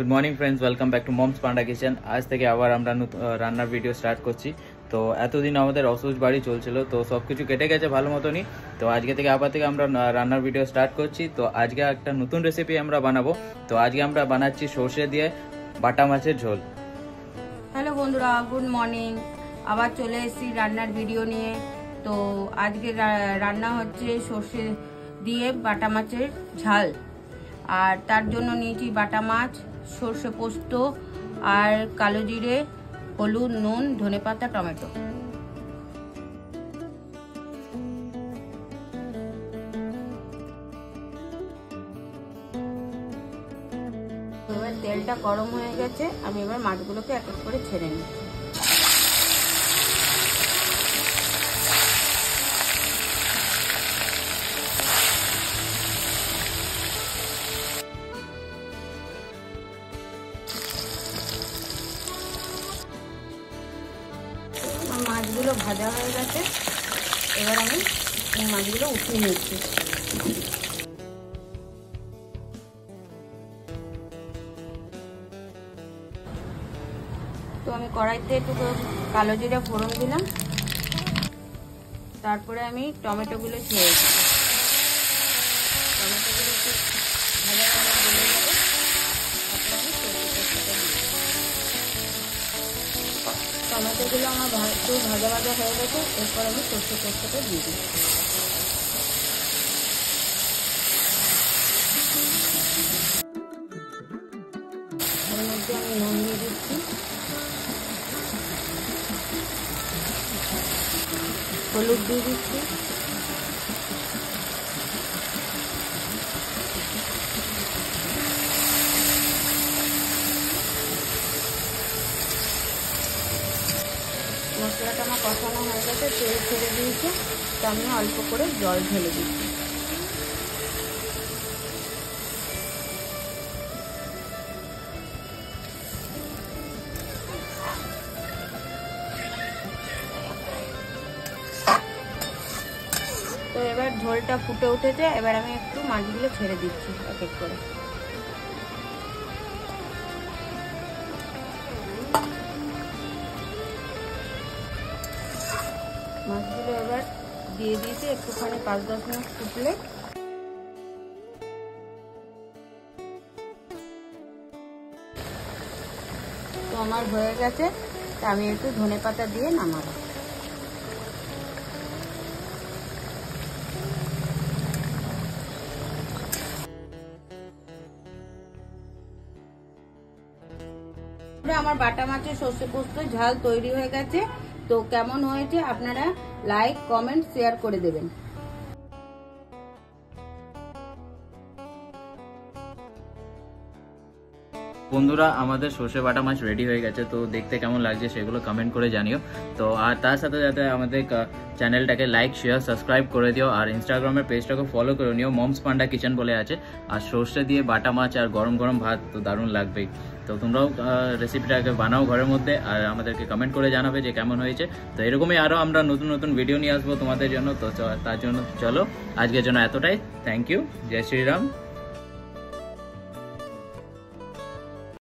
Good morning friends, welcome back to moms panda kitchen. আজ থেকে আবার আমরা রান্নার ভিডিও স্টার্ট করছি। তো এতদিন আমাদের অসুচ বাড়ি চলছিল, তো সব কিছু কেটে গেছে ভালো মতনই। তো আজকে থেকে আমরা রান্নার ভিডিও স্টার্ট করছি। তো আজকে একটা নতুন রেসিপি আমরা বানাবো। তো আজকে আমরা বানাচ্ছি সর্ষে দিয়ে বাটা মাছের ঝোল। হ্যালো বন্ধুরা, গুড মর্নিং। আবার চলে এসেছি রান্নার ভিডিও নিয়ে। তো আজকে রান্না হচ্ছে সর্ষে দিয়ে বাটা মাছের ঝাল। আর তার জন্য নিয়েছি বাটা মাছ, সর্ষে পোস্ত আর কালো জিরে, হলুদ, নুন, ধনেপাতা, টমেটো। এবার তেলটা গরম হয়ে গেছে, আমি এবার মাছগুলোকে এক এক করে ছেড়ে নিই। মাছগুলো ভাজা হয়ে গেছে, এবার আমি মাছগুলো উঠিয়ে নিচ্ছি। তো আমি কড়াইতে একটু কালো জিরা ফোড়ন দিলাম, তারপরে আমি টমেটোগুলো ছেড়ে দিই। টমেটোগুলো একটু ভাজা ভাজা গলে যাবে, তারপরে আমি সর্ষে পোস্তটা দিই। টমেটোগুলো আমার একটু ভাজা ভাজা হয়ে গেছে, এরপর আমি সর্ষে পোস্তটা দিয়ে দিই। এর মধ্যে আমি নুন দিয়ে দিচ্ছি, হলুদ দিয়ে দিচ্ছি, মশলাটা আমার কষানো হয়ে গেছে, তেল ছেড়ে দিয়েছে। তো আমি অল্প করে জল ঢেলে দিচ্ছি। তো এবার ঝোলটা ফুটে উঠেছে, এবার আমি একটু মাছগুলো ছেড়ে দিচ্ছি এক এক করে। মাছগুলো এবার দিয়ে দিয়েছি, একটুখানি 5-10 মিনিট ফুটলে তো আমার হয়ে গেছে। তা আমি একটু ধনেপাতা দিয়ে নামাবো। আমার বাটা মাছের সর্ষে পোস্ত ঝাল তৈরি হয়ে গেছে। তো কেমন হয়েছে আপনারা লাইক, কমেন্ট, শেয়ার করে দেবেন। বন্ধুরা, আমাদের সর্ষে বাটা মাছ রেডি হয়ে গেছে। তো দেখতে কেমন লাগছে সেগুলো কমেন্ট করে জানিও। তো আর তার সাথে সাথে আমাদের চ্যানেলটাকে লাইক, শেয়ার, সাবস্ক্রাইব করে দিও। আর ইনস্টাগ্রামের পেজটাকে ফলো করে নিও, মমস পান্ডা কিচেন বলে আছে। আর সর্ষে দিয়ে বাটা মাছ আর গরম গরম ভাত তো দারুণ লাগবেই। তো তোমরাও রেসিপিটাকে বানাও ঘরের মধ্যে, আর আমাদেরকে কমেন্ট করে জানাবে যে কেমন হয়েছে। তো এরকমই আরও আমরা নতুন নতুন ভিডিও নিয়ে আসবো তোমাদের জন্য। তো তার জন্য চলো, আজকের জন্য এতটাই। Thank you. জয় শ্রীরাম।